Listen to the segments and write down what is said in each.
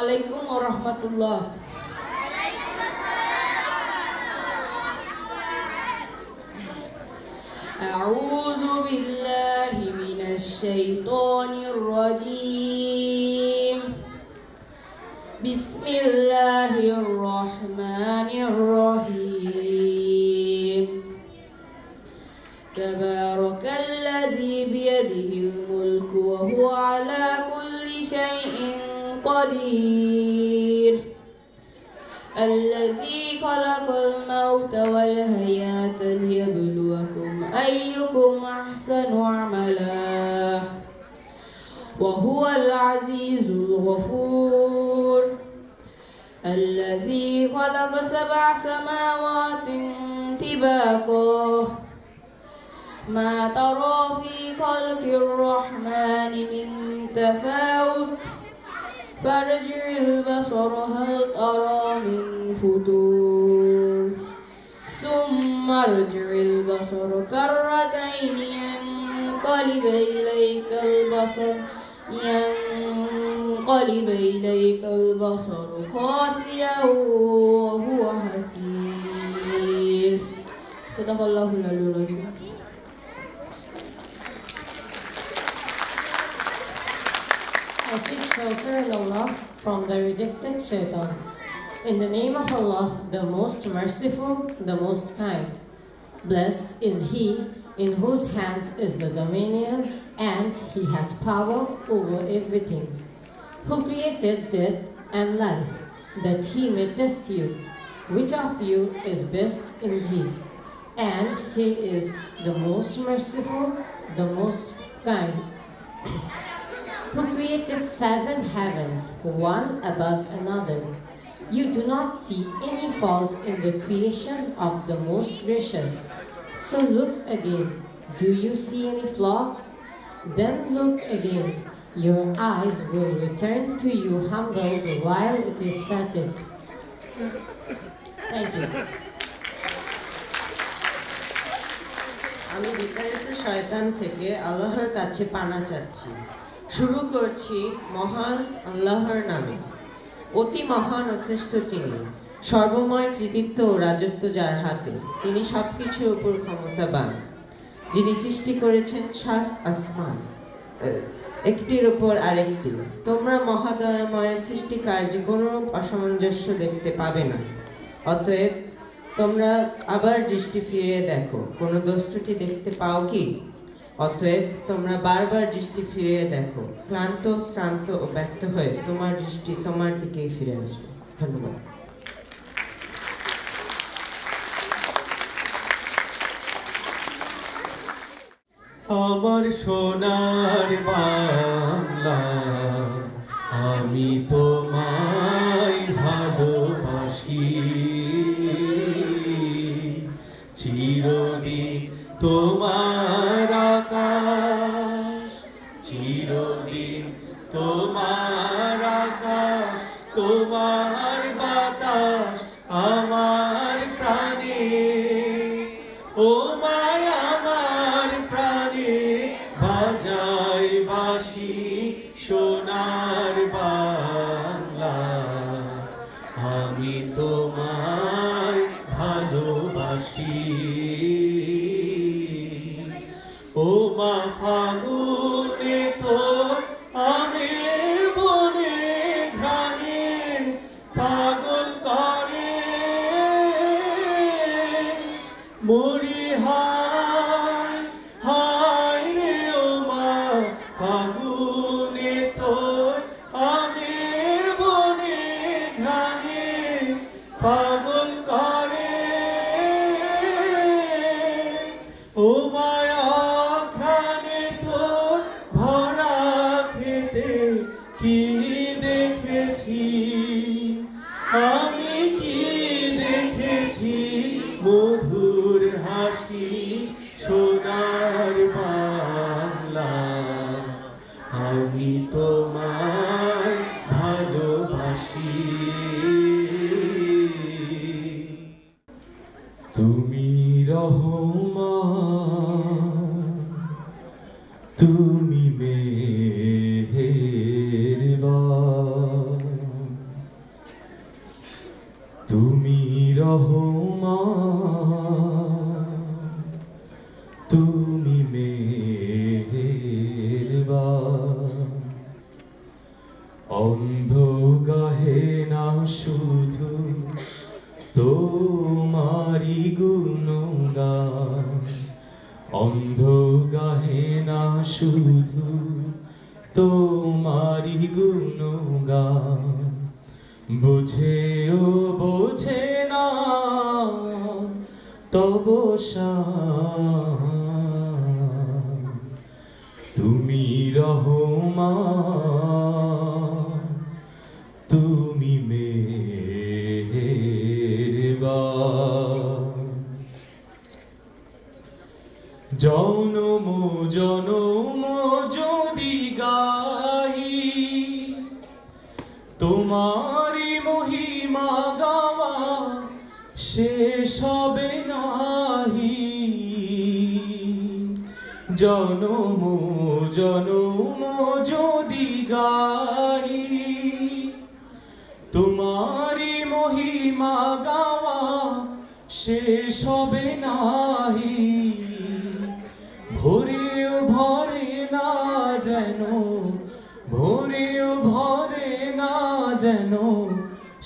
আলাইকুম ওয়া রাহমাতুল্লাহ। আউযু বিল্লাহি মিনাশ শাইতানির রাজীম। বিসমিল্লাহির রহমানির রহিম। তাবারাকাল্লাযী বিয়াদিহিল মুলকু ওয়া হুয়া আলা কুল্লি শাইইন قدير الذي خلق الموت والحياة ليبلوكم أيكم أحسن عملا وهو العزيز الغفور الذي خلق 7 سماوات طباقا ما ترى في خلق الرحمن من تفاوت فارجع البصر هل ترى من فتور ثم ارجع البصر كرتين ينقلب إليك البصر خاسئا وهو حسير. صدق الله العلي العظيم. I seek shelter in Allah from the rejected shaitan. In the name of Allah, the most merciful, the most kind. Blessed is he in whose hand is the dominion and he has power over everything. Who created death and life, that he may test you, which of you is best indeed. And he is the most merciful, the most kind. Who created 7 heavens, one above another. You do not see any fault in the creation of the most gracious. So look again. Do you see any flaw? Then look again. Your eyes will return to you humbled while it is fattened. Thank you. আমি বিতাড়িত শয়তান থেকে আল্লাহর কাছে পানা চাচ্ছি। শুরু করছি মহান আল্লাহর নামে। অতি মহান ও শ্রেষ্ঠ তিনি, সর্বময় কৃতিত্ব ও রাজত্ব যার হাতে। তিনি সবকিছুর উপর ক্ষমতাবান, যিনি সৃষ্টি করেছেন 7 আসমান, একটির উপর আরেকটি। তোমরা মহাদয়াময়ের সৃষ্টি কার্যে কোনরূপ অসামঞ্জস্য দেখতে পাবে না। অতএব তোমরা আবার দৃষ্টি ফিরিয়ে দেখো, কোনো দোষত্রুটি দেখতে পাও কি? অতএব তোমরা বারবার দৃষ্টি ফিরিয়ে দেখো, ক্লান্ত, শ্রান্ত ও ব্যর্থ হয়ে তোমার দৃষ্টি তোমার দিকেই ফিরে আসবে। ধন্যবাদ। আমার সোনার বাংলা, আমি তোমায় ভালোবাসি, চিরদিন তোমার আকাশ, চিরদিন তোমার আকাশ, তোমার বাতাস আমার প্রাণে, ও মায় আমার প্রাণে বাজায় বাঁশি সোনার বাংলা, আমি তোমায় ভালোবাসি। ও মা ফাগুনে তো আমের বনে ঘ্রাণে পাগল করে, মরি হায় হায় রে ও মা ফাগুনে তো আমের বনে ঘ্রাণে পাগল করে, ও মায়া ঘ্রাণে তোর ভরা খেতে কি দেখেছি, আমি কি দেখেছি, মধুর হাসি সোনার বাংলা, আমি তোমায় ভালোবাসি। তুমি রহমান, তুমি মেহেরবান, তুমি মেহেরবান। অন্ধ গাহে না শুধু তোমারি গুণগান, অন্ধ গাহে না শুধু তোমারি গুণগান। বুঝেও বোঝে না তব শান, তুমি রহমান, তুমি মেহেরবান। জনম জনম যদি গাই তোমারি মহিমা, গাওয়া শেষ হবে নাহি। জনম জনম যদি গাই তোমারি মহিমা, গাওয়া শেষ হবে নাহি। ভোরেও ভরে না যেন, ভোরেও ভরে না যেন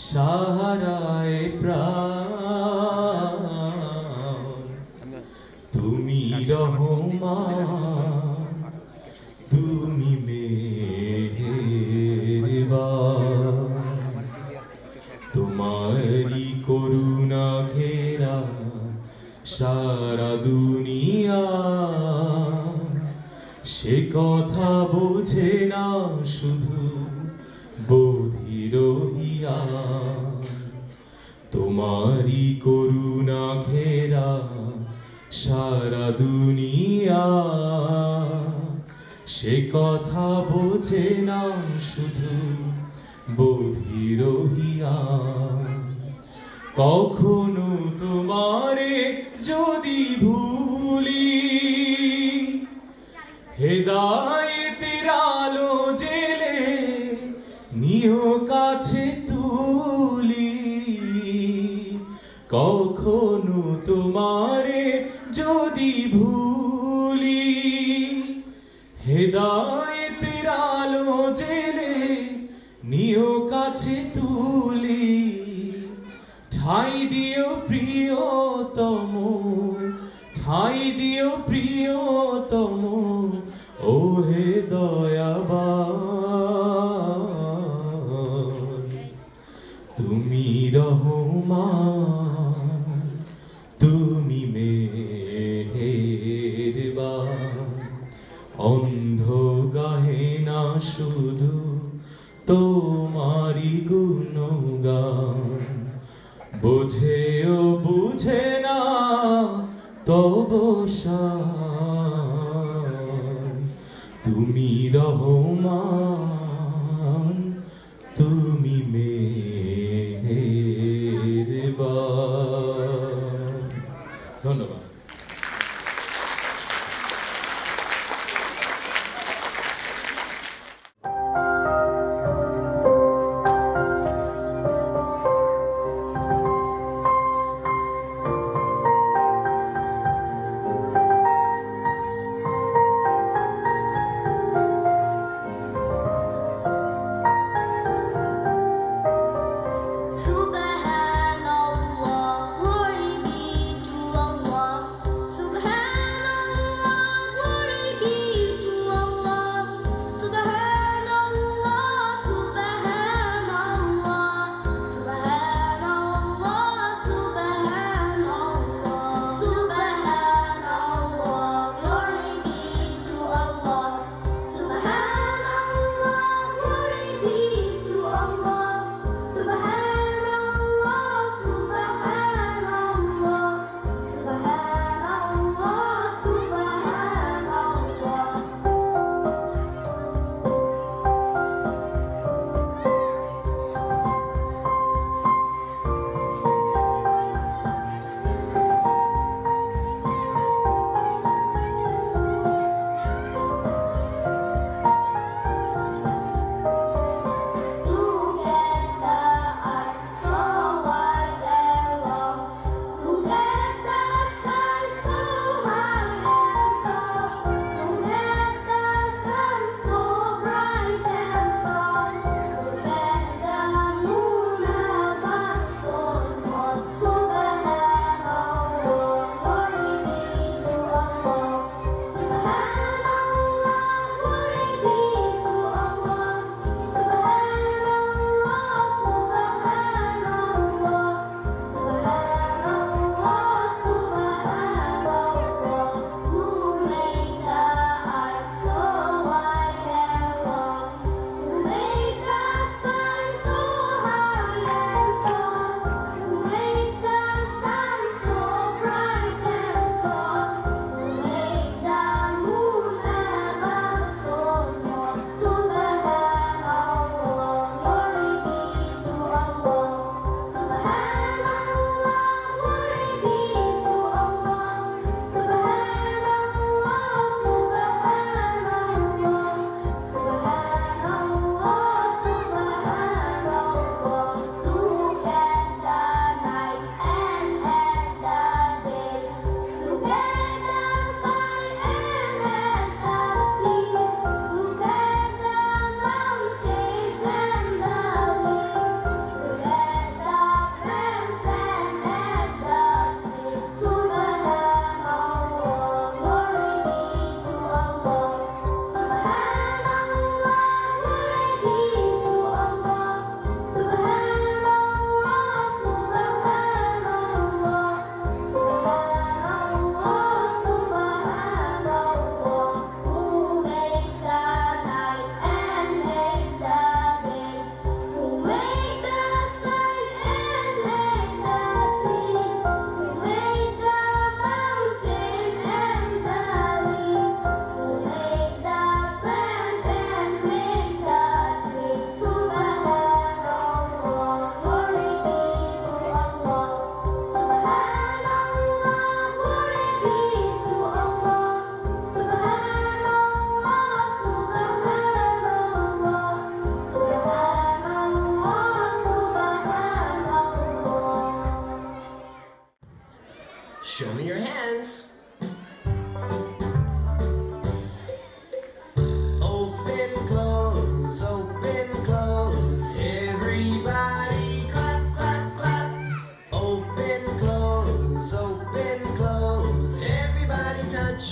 সাহারায় প্রাণ। তুমি রহমান, তুমি মেহেরবান। তোমারি করুণা ঘেরা সারা দুনিয়া, সে কথা বোঝে না শুধু বধির হিয়া। তোমারি করুণা ঘেরা সারা দুনিয়া, সে কথা বোঝে না শুধু বধির হিয়া। কখনো তোমারে যদি ভুলি, হেদায়েতের আলো জেলে নিও কাছে তুলি। কখনো তোমারে যদি ভুলি, হেদায়েতের আলো জেলে নিও কাছে তুলি। ঠাই দিও প্রিয়তম, ঠাই দিও প্রিয়তম, ও হে দয়াবান। তুমি রহমান, তুমি মেহেরবান। অন্ধ গাহে না শুধু তোমারি গুণগান, বোঝেও বুঝে না তব শান। তুমি রহমান, তুমি মেহেরবান। ধন্যবাদ।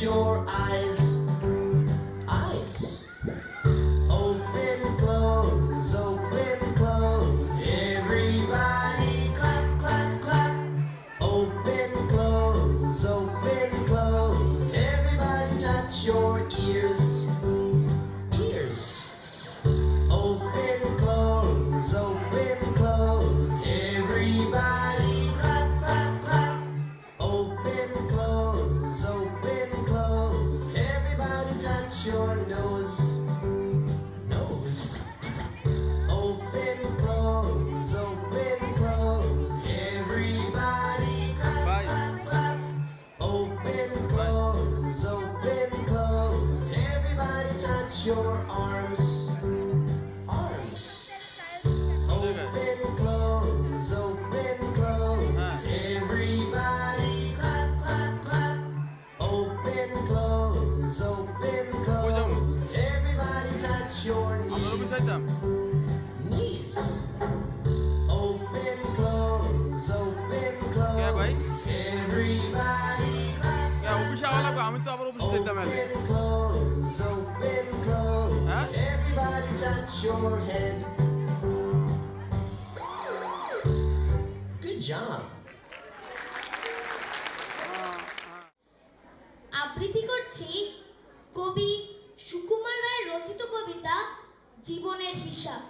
touch your eyes. Eyes. Open, close, open, close. Everybody clap, clap, clap. Open, close, open, close. Everybody touch your ears. Ears. Open, close, open, close. Everybody clap, clap, clap. Open, close, open, close. Everybody touch your nose. Nose. Open, close, open, close. Everybody clap, clap, clap. Open, close, open, close. Everybody touch your arms. Arms. Open, close, open, close. Everybody clap, clap, clap. Open, close, open, close. Everybody touch your knees. Knees. Open, close, open, close. Everybody clap, clap, clap. Open, close, open, close. Everybody touch your head. Good job. আবৃত্তি করছি কবি সুকুমার রায়ের রচিত কবিতা জীবনের হিসাব।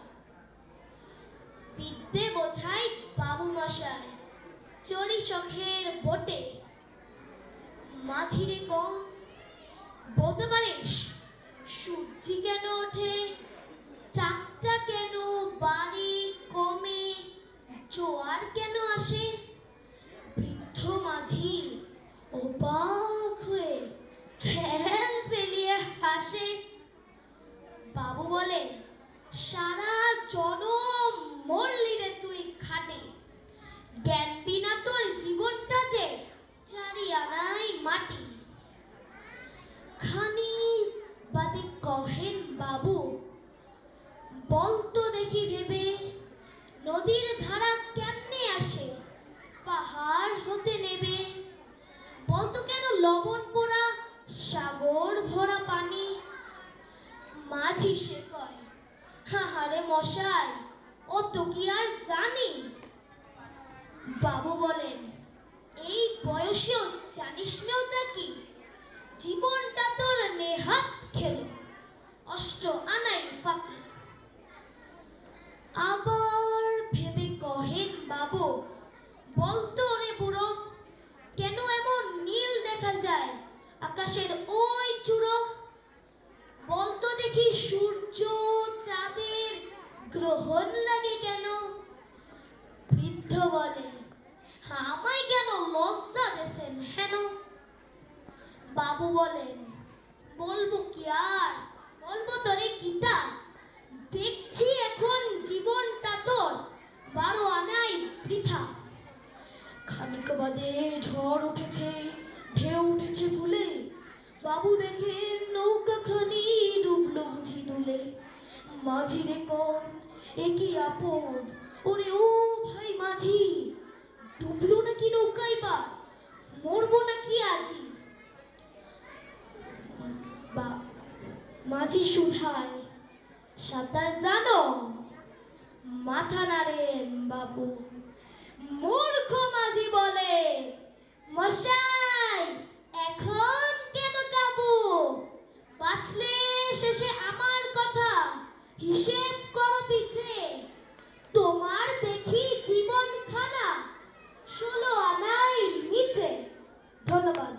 বিদ্যে বোঝাই বাবু মশাই চড়ি শখের বোটে। মাঝিরে কম বলতে পারিস সূর্যি কেন ওঠে, চাকটা কেন বাড়ি কমে, জোয়ার কেন আসে? বৃদ্ধ মাঝি অবাক হয়ে খেল ফেলিয়ে হাসে। বাবু বলে সারা জনম মরলি রে তুই খাটে, জ্ঞান বিনা তোর জীবনটা যে চারি আনাই মাটি। খানি বাদে কহেন বাবু বলতো দেখি ভেবে, নদীর ধারা কেমনে আসে পাহাড় হতে নেবে? বলতো কেন লবণ পোড়া সাগর ভরা পানি? মাঝি সে কয় হাহারে মশাই ও তো কি আর জানি। বাবু বলেন এই বয়সেও জানিস না ওটা কি? জীবনটা তোর নেহাত খেলো অষ্ট আনাই ফাঁকি। আবার ভেবে কহেন বাবু বলতো রে বুড়ো কেন এমন নীল দেখা যায় আকাশের ওই চূড়ো? বলতো দেখি সূর্য চাঁদের গ্রহণ লাগে কেন? বৃদ্ধ বলে আমায় কেন লজ্জা দেছেন হেন? বাবু বলেন বলবো কি আর, বলবো তোরে গীতা, দেখছি এখন জীবনটা তোর 12 আনাই বৃথা। খানিক বাদে ঝড় উঠেছে, ঢেউ উঠেছে ভুলে, বাবু দেখেন নৌকাখানি ডুবলো বুঝি দুলে। মাঝি রে কোন একই আপদ, ওরে ও ভাই মাঝি, ডুবলো নাকি নৌকাই বা মরবো নাকি আজি? মাঝি শুধায় সাঁতার জানো? মাথা নাড়েন বাবু। মূর্খ মাঝি বলে মশাই এখন কেন কাবু? বাঁচলে শেষে আমার কথা হিসেব করো পিছে। তোমার দেখি জীবন খানা 16 আনাই নিচে। ধন্যবাদ।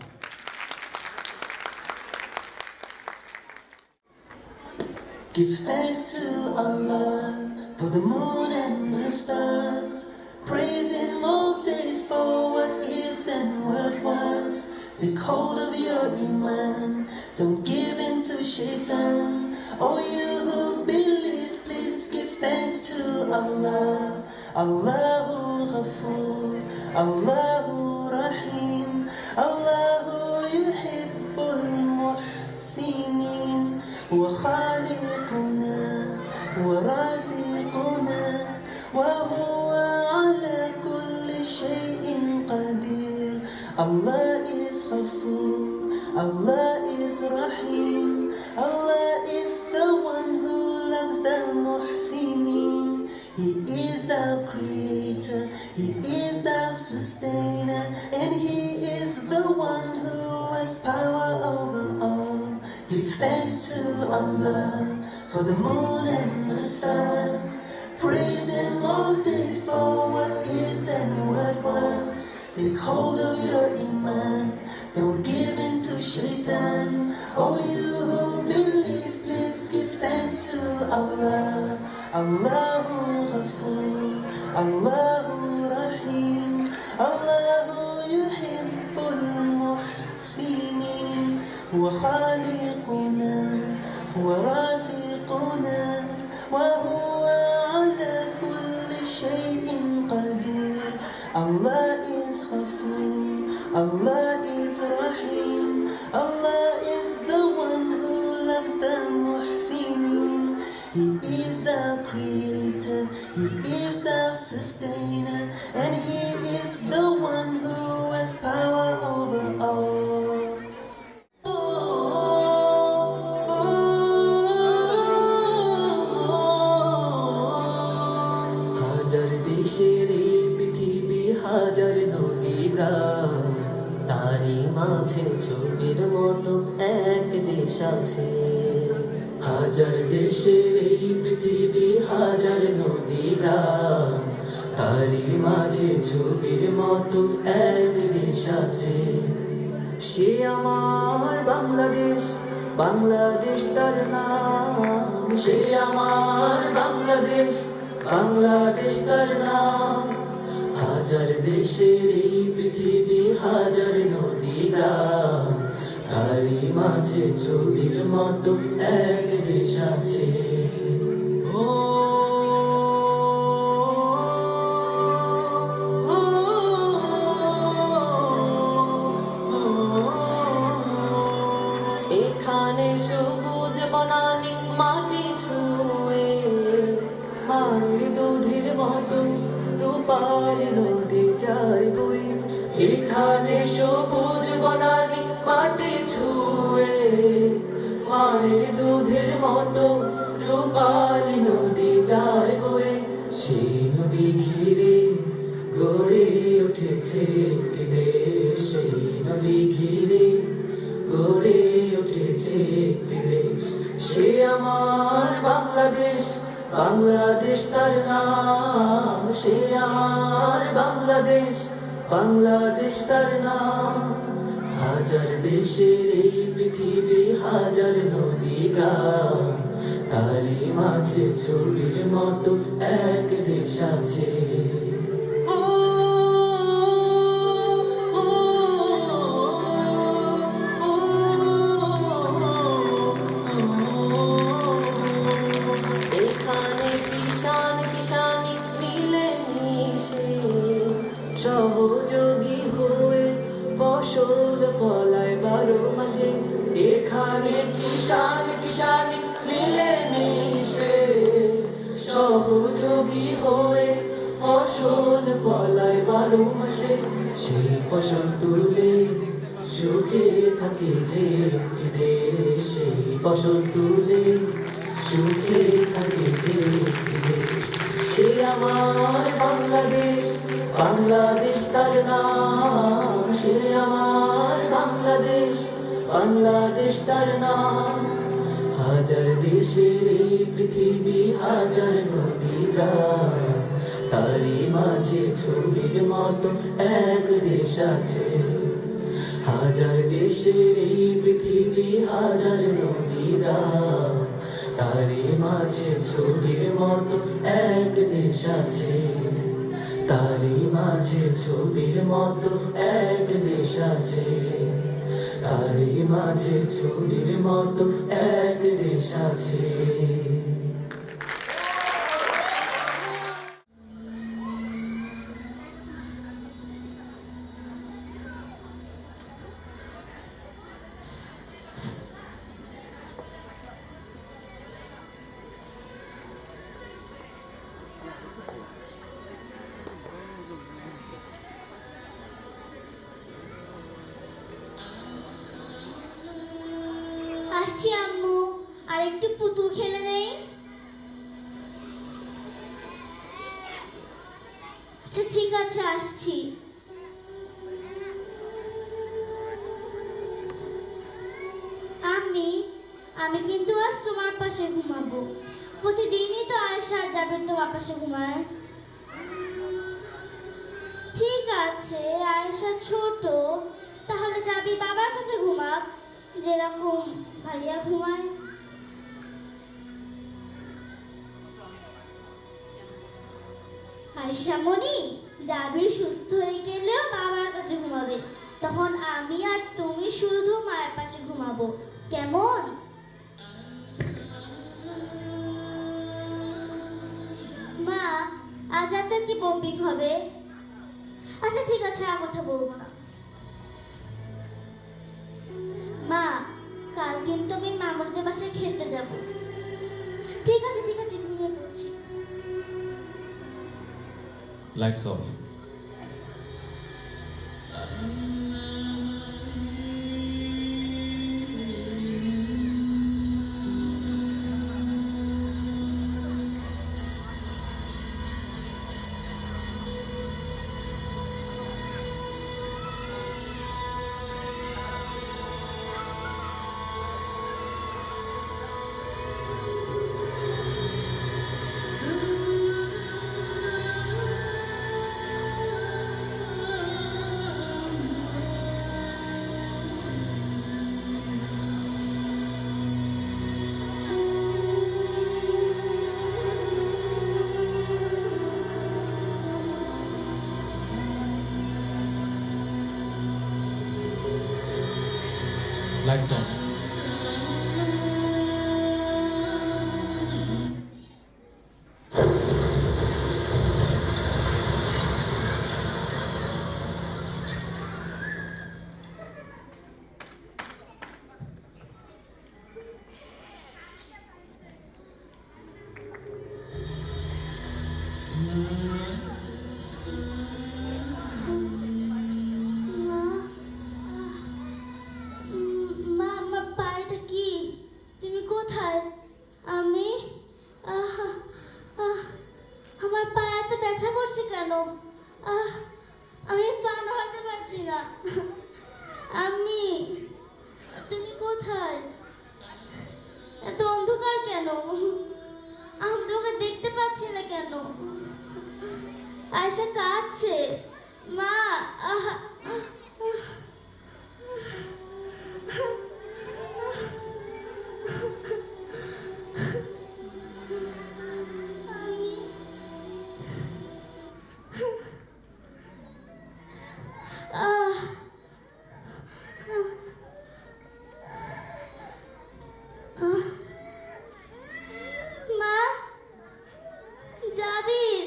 Give thanks to Allah for the moon and the stars. Praise Him all day for what is and what was. Take hold of your iman, don't give in to shaitan. Oh, you who believe, please give thanks to Allah. Allahu Ghafoor, Allahu Rahim, Allahu Yuhibbul Muhsinin. هو خالقنا ورازقنا وهو على كل شيء قدير. Allah is Ghafoor, Allah is Rahim. Allah is the one who loves the Muhsinin. He is our creator, He is our sustainer, and He is the one who has power over all. Give thanks to Allah for the moon and the stars. Praise Him all day for what is and what was. Take hold of your iman, don't give in to shaitan. Oh, you who believe, please give thanks to Allah. Allahu Ghafoor, Allahu Rahim, Allahu Yuhibbul Muhsinin. Huwa Khaliquna, Huwa Raziquna, wa huwa ala kulli shay'in qadir. Allah is Ghafoor, Allah is Rahim, Allah is the one who loves the Muhsinin. He is our creator, He is our sustainer, and He is the one who has power over all. হাজার দেশের এই পৃথিবী, হাজার নদী গ্রাম, তারই মাঝে ছবির মতো এক দেশ আছে। হাজার দেশের এই পৃথিবী, হাজার নদী গ্রাম, তারই মাঝে ছবির মতো এক দেশ আছে। সে আমার বাংলাদেশ, বাংলাদেশ তার নাম। সে আমার বাংলাদেশ, বাংলাদেশ তার নাম। হাজার দেশের এই পৃথিবী, হাজার নদী গ্রাম, তারই মাঝে ছবির মতো এক দেশ আছে। এখানে সবুজ বনানি মাটি ছুঁয়ে, মায়ের দুধের মতো রূপালি নদী যায় বই। এখানে সবুজ বনানি মাটি ছুঁয়ে, মায়ের দুধের মতো রূপালি নদী যায় বই। সেই নদী ঘিরে গড়ে উঠেছে একটি দেশ। সেই নদী ঘিরে গড়ে উঠেছে একটি দেশ। সে আমার বাংলাদেশ, বাংলাদেশ তার নাম। সে আমার বাংলাদেশ, বাংলাদেশ তার নাম। হাজার দেশের এই পৃথিবী, হাজার নদী গ্রাম, তারই মাঝে ছবির মতো এক দেশ আছে। এখানে কিষান কিষানি মিলে মিশে, সহযোগী হয়ে ফসল ফলায় 12 মাসে। এখানে কিষান কিষানি মিলে মিশে, সহযোগী হয়ে ফসল ফলায় 12 মাসে। সেই ফসল তুলে সুখে থাকে যে একটি দেশ। সেই ফসল তুলে সুখে থাকে যে একটি দেশ। সে আমার বাংলাদেশ, বাংলাদেশ তার নাম। সে আমার বাংলাদেশ, বাংলাদেশ তার নাম। হাজার দেশের এই পৃথিবী, হাজার নদী গ্রাম, তারই মাঝে ছবির মতো এক দেশ আছে। হাজার দেশের এই পৃথিবী, হাজার নদী গ্রাম, তারই মাঝে ছবির মতো এক দেশ আছে। তারই মাঝে ছবির মতো এক দেশ আছে। তারই মাঝে ছবির মতো এক দেশ আছে। আসছি আম্মু, আর একটু পুতুল খেলে নেই। আচ্ছা ঠিক আছে, আসছি। আমি কিন্তু আজ তোমার পাশে ঘুমাবো। প্রতিদিনই তো আয়েশা আর জাবির তোমার পাশে ঘুমায়। ঠিক আছে, আয়েশা ছোট, তাহলে জাবি বাবার কাছে ঘুমাক, যেরকম ভাইয়া ঘুমায়। আয়েশা মনি, জাবির সুস্থ হয়ে গেলেও বাবার কাছে ঘুমাবে, তখন আমি আর তুমি শুধু মায়ের পাশে ঘুমাবো, কেমন? মা, আজ রাতে কি বম্বিং হবে? আচ্ছা ঠিক আছে, আর কথা বলবো না। মা, কাল কিন্তু আমি মামুদের বাসায় খেতে যাব। ঠিক আছে ঠিক আছে, ঘুমিয়ে পড়ছি। Lights off. Lights on. মা, আমার পায়েটা কি? তুমি কোথায়? আমি আমার পায়ে এত ব্যথা করছে কেন? আমি পা নাড়াতে পারছি না। আমি, তুমি কোথায়? এত অন্ধকার কেন? আমি তোমাকে দেখতে পাচ্ছি না কেন? আয়েশা কাঁদছে। মা, মা, জাবির।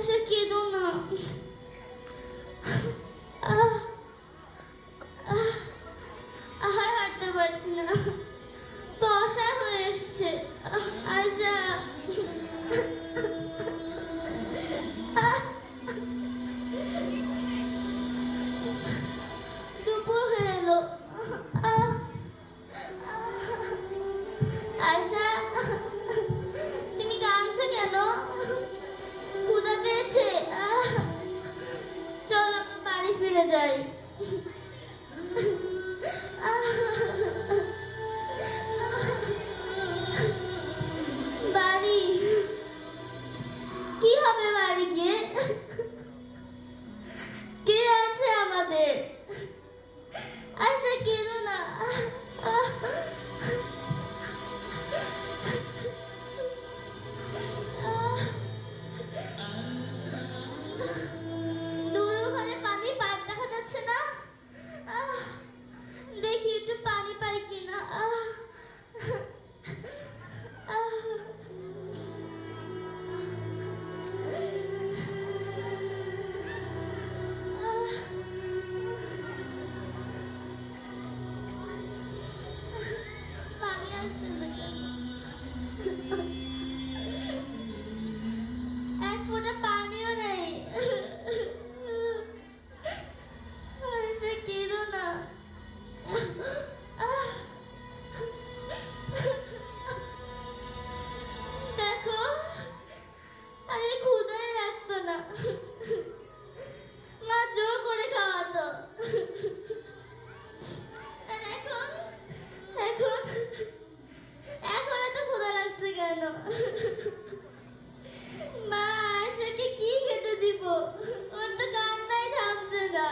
আশা কেঁদো না। আহ, আহ, আর হাঁটতে পারছি না, বসা হয়ে এসছে। আশা দুপুর হয়ে এলো। আশা তুমি কাঁদছো কেন? ক্ষুধা পেয়েছে? চল আমরা বাড়ি ফিরে যাই। বাড়ি কি হবে? বাড়ি গিয়ে কে আছে আমাদের? আচ্ছা কেঁদো না। দূরে ওখানে পানির পাইপ দেখা যাচ্ছে না? দেখি একটু পানি পাই কিনা। পানি আসছে না কেন? এক ফোঁটা পানিও নেই। আচ্ছা কেঁদো না। দেখো আরে ক্ষুধাই লাগতো না, মা জোর করে খাওয়াতো। আর এখন এখন এখন এত ক্ষুধা লাগছে কেন? মা আশাকে কি খেতে দিব? ওর তো কান্নাই থামছে না।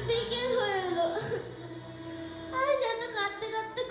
বিকেল হয়ে এলো। আশা তো কাঁদতে কাঁদতে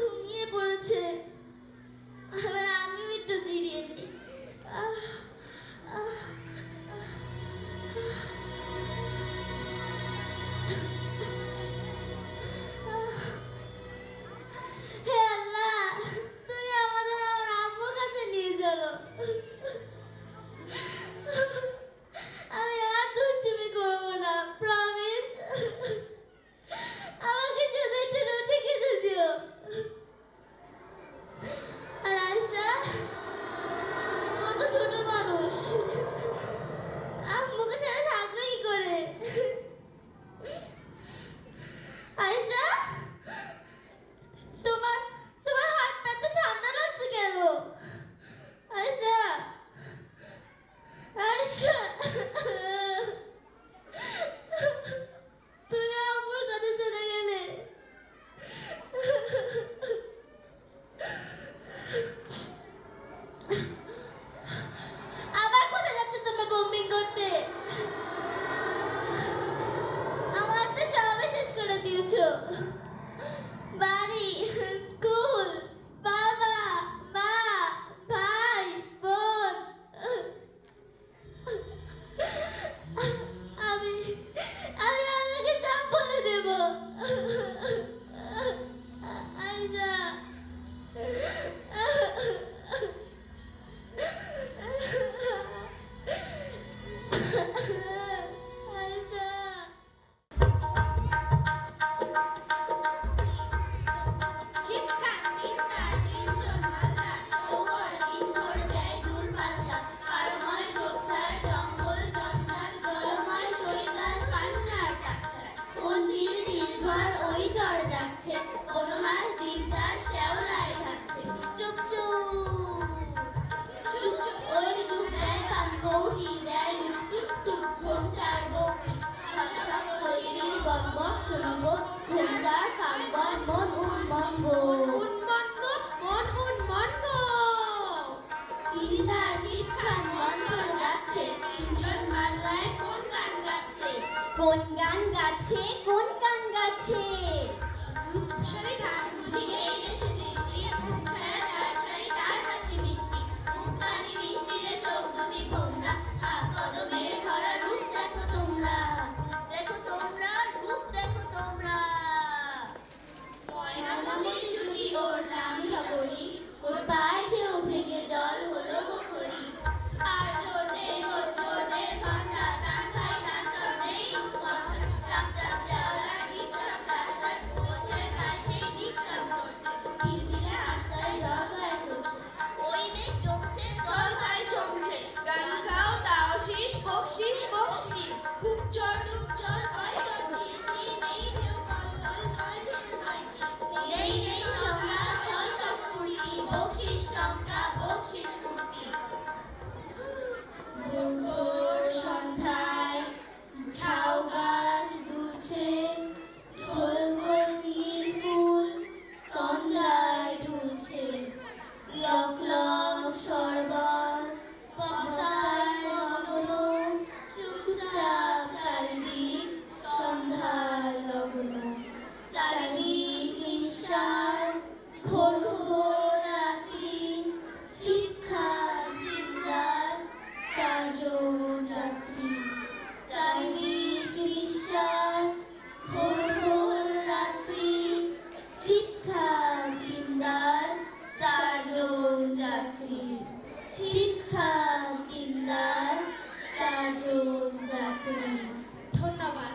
শিক্ষা দিনদার চারজন যাত্রী। ধন্যবাদ।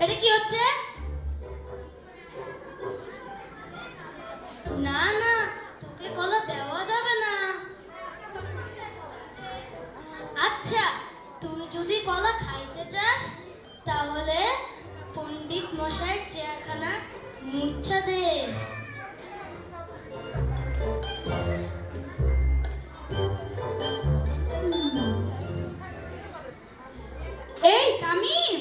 এটা কি হচ্ছে? না না, তোকে কলা দেওয়া যাবে না। আচ্ছা, তুই যদি কলা খাইতে চাস তাহলে পণ্ডিত মশাইয়ের চেয়ারখানা মুচ্ছা দে। এই তামিম,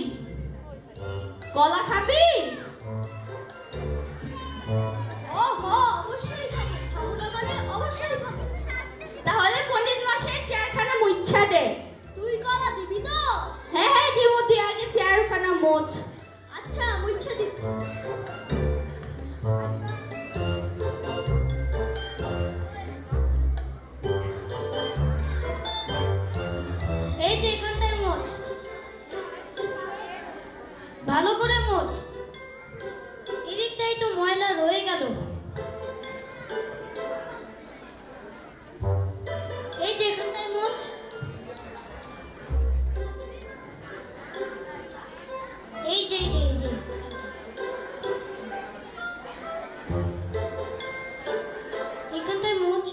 কলা খাবি? ওহো, অবশ্যই খাবো। খাবো না মানে অবশ্যই খাবো। তাহলে পণ্ডিত মশাইয়ের চেয়ারখানা মুচ্ছা দে। তুই কলা দিবি তো? হ্যাঁ হ্যাঁ দিব, তুই আগে চেয়ারখানা মোছ। আচ্ছা, মুচ্ছা দিচ্ছি। এই যে এখানটায় মোছ, ভালো করে মোছ। এদিকটাই তো ময়লা রয়ে গেল। এই যে এখানটায় মোছ। এই যে এই যে এই যে এখানটায় মোছ।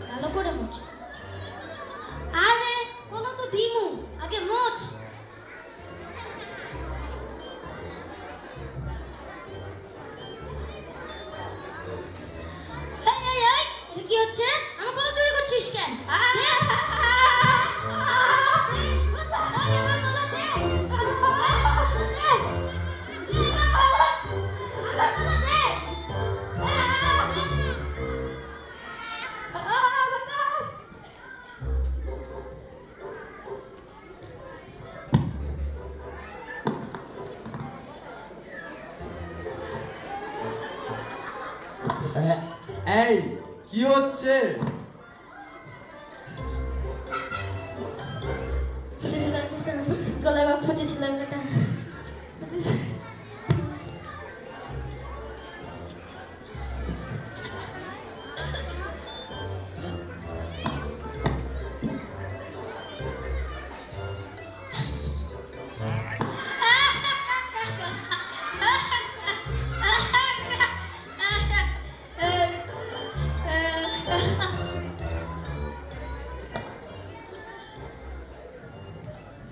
ভালো করে মোছ। আরে কলা তো দিমু, আগে মোছ। এই এই এই, এটা কি হচ্ছে? আমার কলা চুরি করছিস কেন? এই কি হচ্ছে? গলায় বাপ ফুটেছিলাম এটা।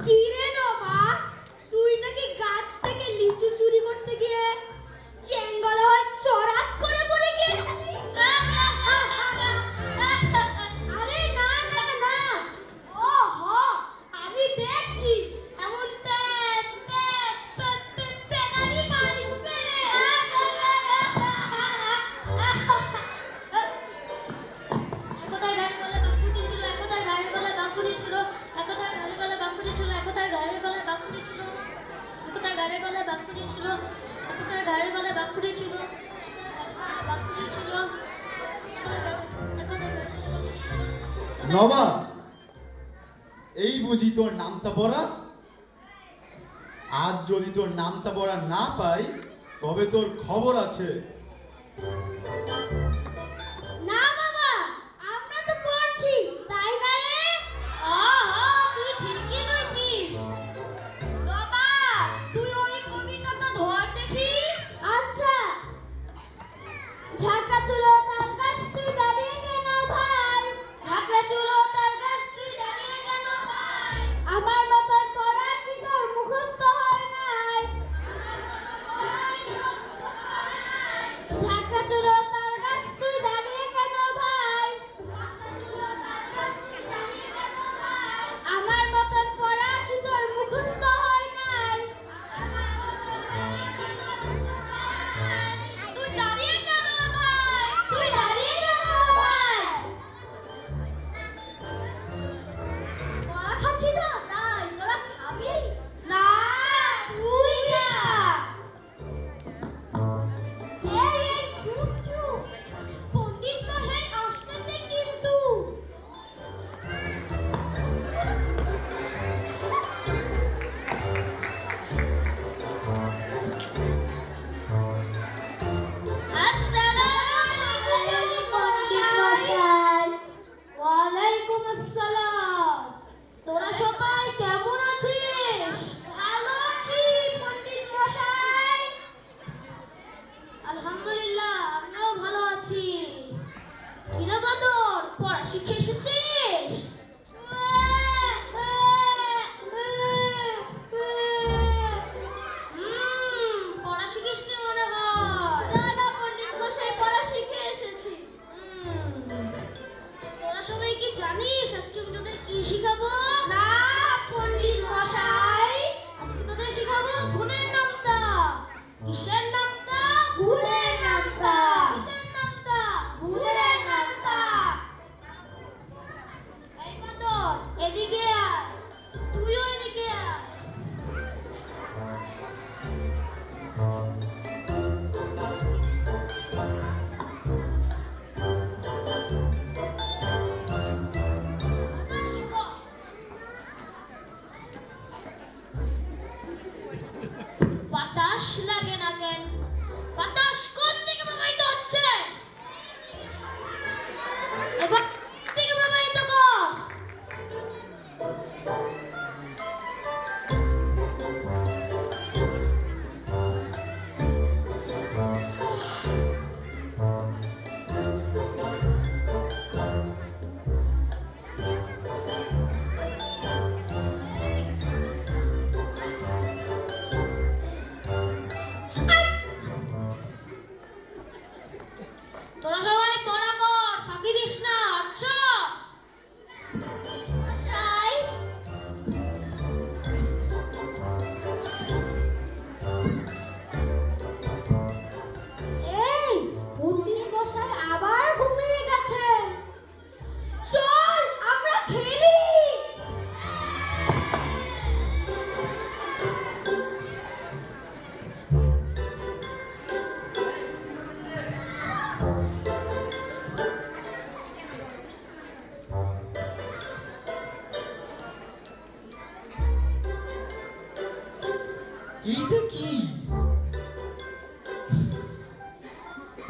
কি রে নবা? বাঘ ফুটিয়েছিল, একটা গাড়ির গলায় বাঘ ফুটিয়েছিল, বাঘ ফুটিয়েছিল। নবা, এই বুঝি তোর নামটা পড়া? আজ যদি তোর নামটা পড়া না পাই তবে তোর খবর আছে। না বাবা, আমরা তো পড়ছি, তাই না রে? তুই ঠিকই কইছিস। বাবা, তুই ওই কবিতাটা ধর দেখি। আচ্ছা। ঝাঁকড়া চুলো তার গাছ তুই দাঁড়িয়ে কেন ভাই? ঝাঁকড়া চুলো তার গাছ তুই দাঁড়িয়ে কেন ভাই? আমার মতন পড়া কি তোর মুখস্থ হয় নাই? ঝাঁকড়া চুলো তার গাছ তুই দাঁড়িয়ে কেন ভাই? আমার মতন পড়া কি তোর মুখস্থ হয় নাই? তুই দাঁড়িয়ে কেন ভাই? তুই দাঁড়িয়ে কেন ভাই? কলা খাচ্ছি তো, তাই তোরা খাবি? না, তুই খা। এই চুপ চুপ, পণ্ডিত মশাই আসতেছে কিন্তু। ওয়ালাইকুম আসসালাম। তোরা সবাই কেমন আছিস? ভালো আছি পণ্ডিত মশাই। আলহামদুলিল্লাহ, আমরাও ভালো আছি। কিরে বাদর, পড়া শিখে এসেছিস? পড়া শিখিসনি মনে হয়। না পণ্ডিত মশাই, পড়া শিখে এসেছি। তোরা সবাই কি জানিস আজকে আমি তোদের কি শিখাবো? না পণ্ডিত মশাই, আজকে তোদের শিখাবো গুণের নামতা। কিসের নামতা? গুণের নামতা। কিসের নামতা? গুণের নামতা। এই বাদর, এদিকে আয়। তুইও এদিকে আয়। বাতাস লাগে না কেন? বাতাস কোন দিকে প্রবাহিত হচ্ছে? এবার দিকে প্রবাহিত কর। তোরা সবাই পড়া কর, ফাঁকি দিস না। আচ্ছা মশাই। এই পণ্ডিত মশাই আবার ঘুমিয়ে গেছে। চল আমরা খেলি। এইটা কি?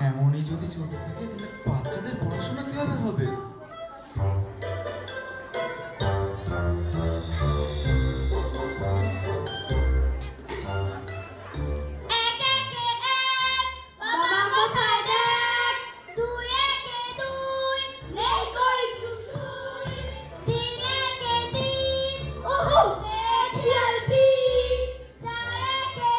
এমনই যদি চলতে থাকে তাহলে বাচ্চাদের পড়াশোনা কিভাবে হবে? এক একে এক, বাবা কোথায় দেখ। দুই একে দুই, নেই কই কিছুই। তিন একে তিন, ওহো পেয়েছি আলপি। চার একে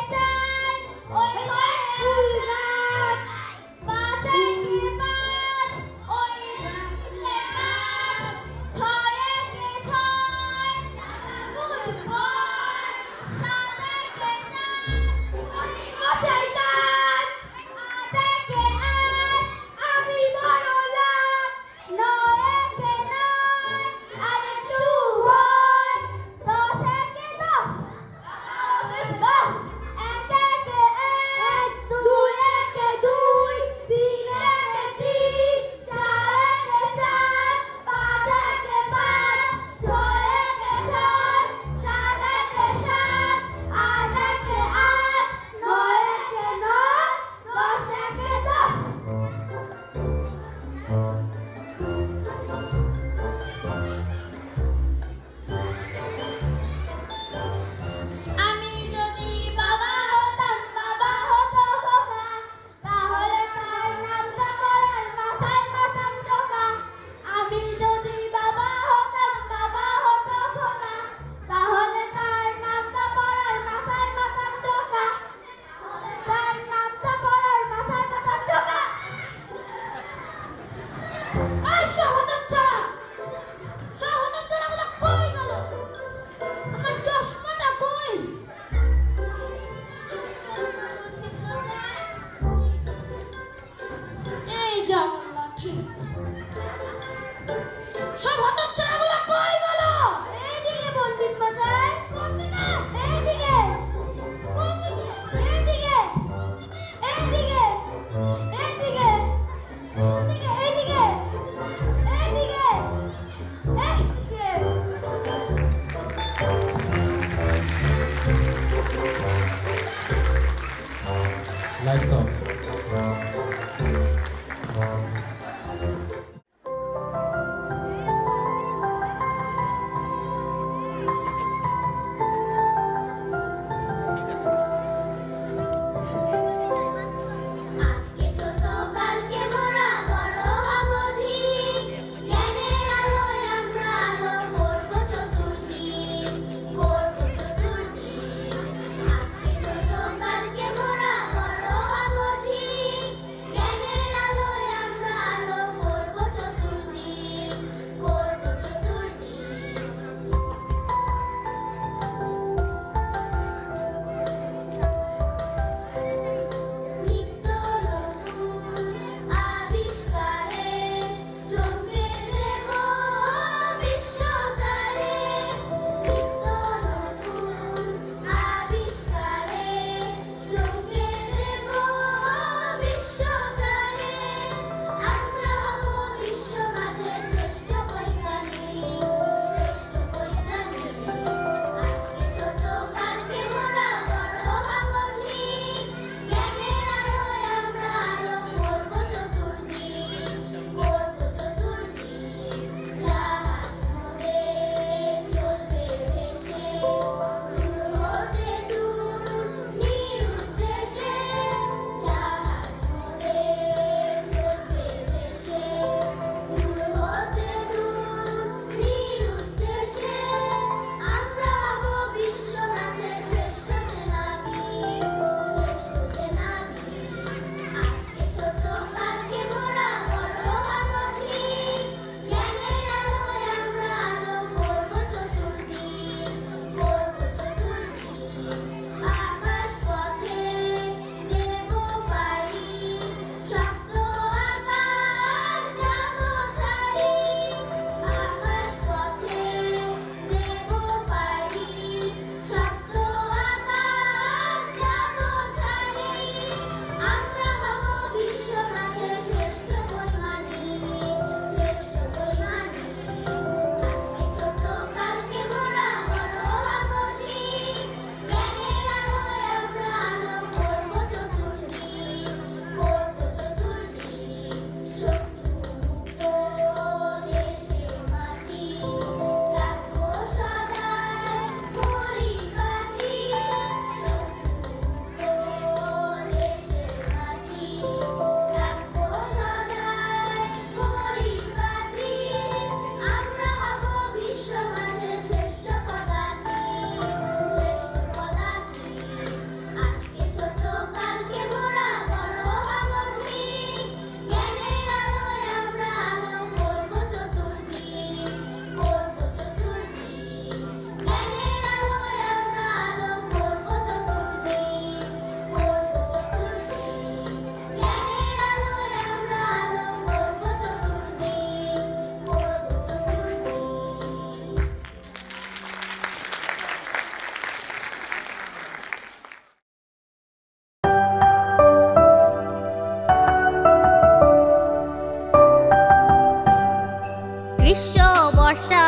বর্ষা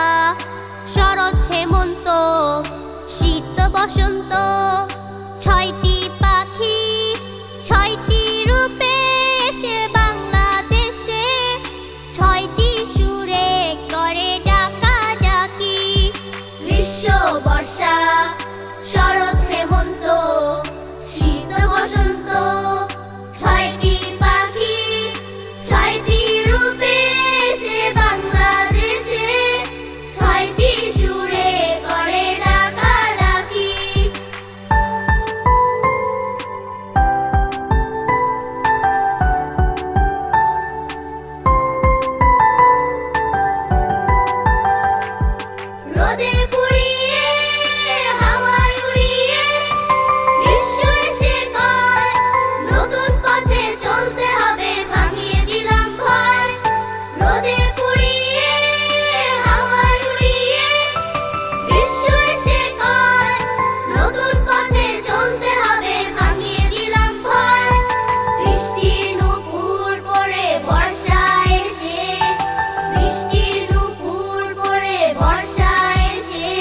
শরৎ হেমন্ত শীত বসন্ত ছয়টি পাখি ছয়টি রূপে এসে বাংলাদেশে ছয়টি সুরে করে ডাকাডাকি গ্রীষ্ম বর্ষা শরৎ হেমন্ত শীত বসন্ত ছয়টি পাখি ছয়টি রূপে এসে বাংলাদেশে ছয়টি সুরে করে ডাকাডাকি রোদে পুড়িয়ে হাওয়ায় উড়িয়ে গ্রীষ্ম এসে কয় নতুন পথে চলতে হবে ভাঙিয়ে দিলাম ভয় রোদে পুড়িয়ে হাওয়ায় উড়িয়ে গ্রীষ্ম এসে কয় নতুন পথে চলতে হবে ভাঙিয়ে দিলাম ভয় বৃষ্টির নুপুর পড়ে বর্ষা এসে বৃষ্টির নুপুর পড়ে বর্ষা এসে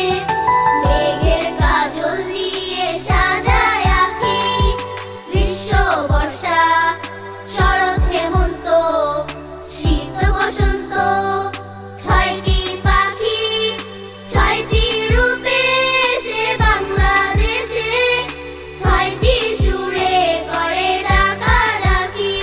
মেঘের কাজল দিয়ে সাজায় আঁখি গ্রীষ্ম বর্ষা শরৎ হেমন্ত শীত বসন্ত ছয়টি পাখি ছয়টি রূপে এসে বাংলাদেশে ছয়টি সুরে করে ডাকাডাকি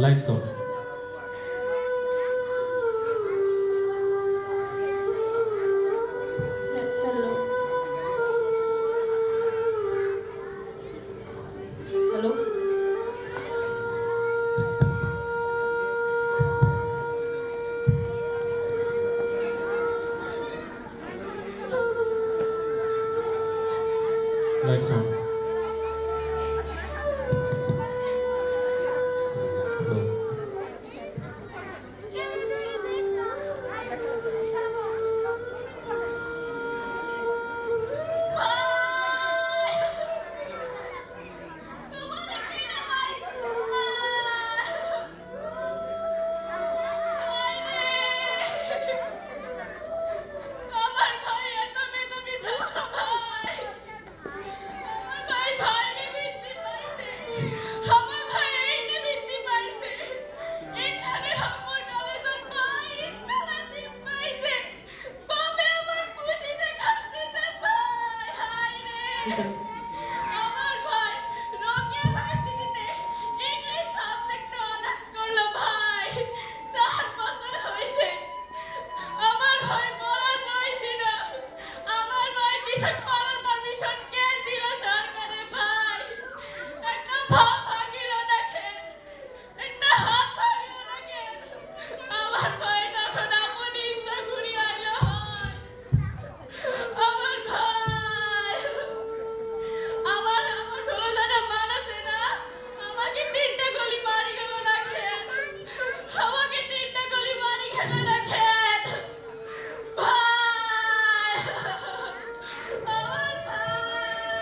Lights off. Hello. Lights on. Go.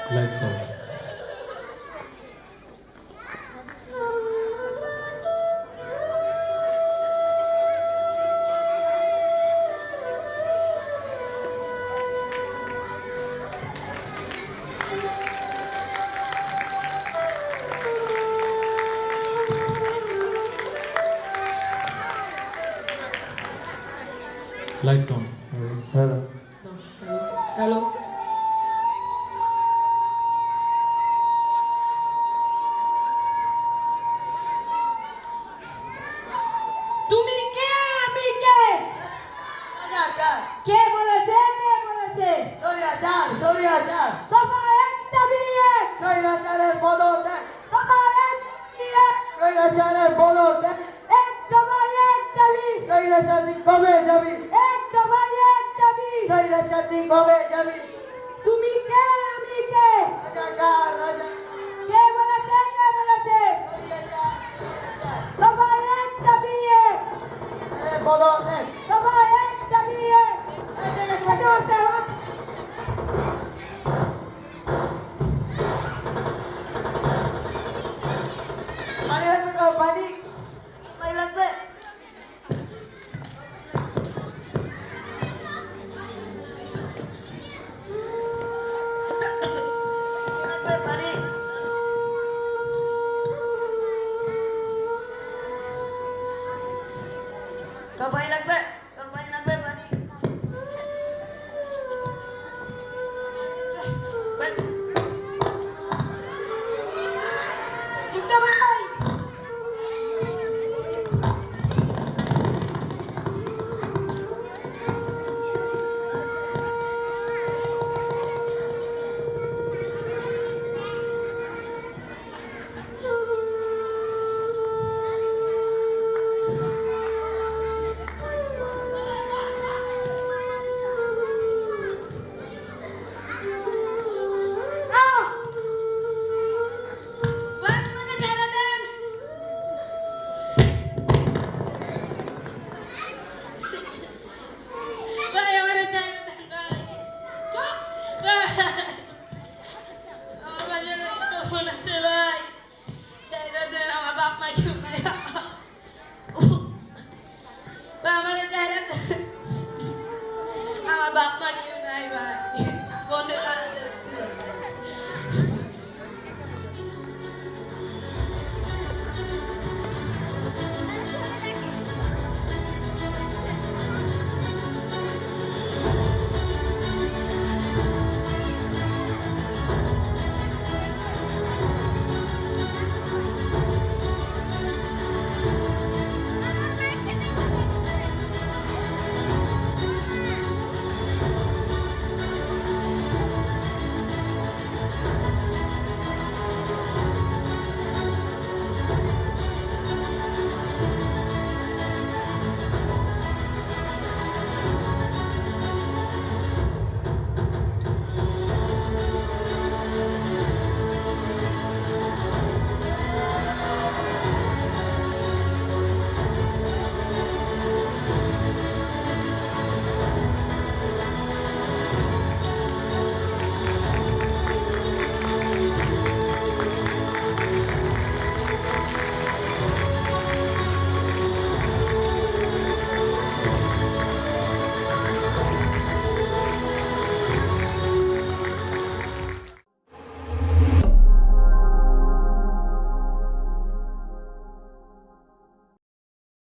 Lights off. Lights on. Hello. Hello. তুমি কে আমি কে কে বলেছে দফা একটা বিয়ে এক দফা এক দাবি এক দফা এক দাবি তুমি কে আমি কে কে বলেছে দফা একটা বিয়ে দফা একটা বিয়ে পানি লাগবে